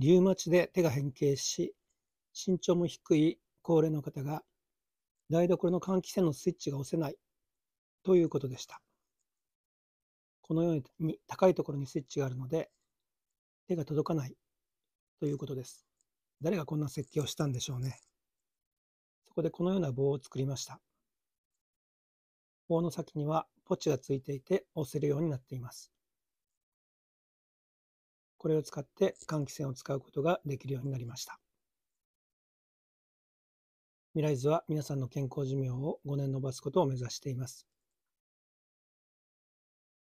リウマチで手が変形し、身長も低い高齢の方が台所の換気扇のスイッチが押せないということでした。このように高いところにスイッチがあるので手が届かないということです。誰がこんな設計をしたんでしょうね。そこでこのような棒を作りました。棒の先にはポチがついていて押せるようになっています。これを使って換気扇を使うことができるようになりました。ミライズは皆さんの健康寿命を5年延ばすことを目指しています。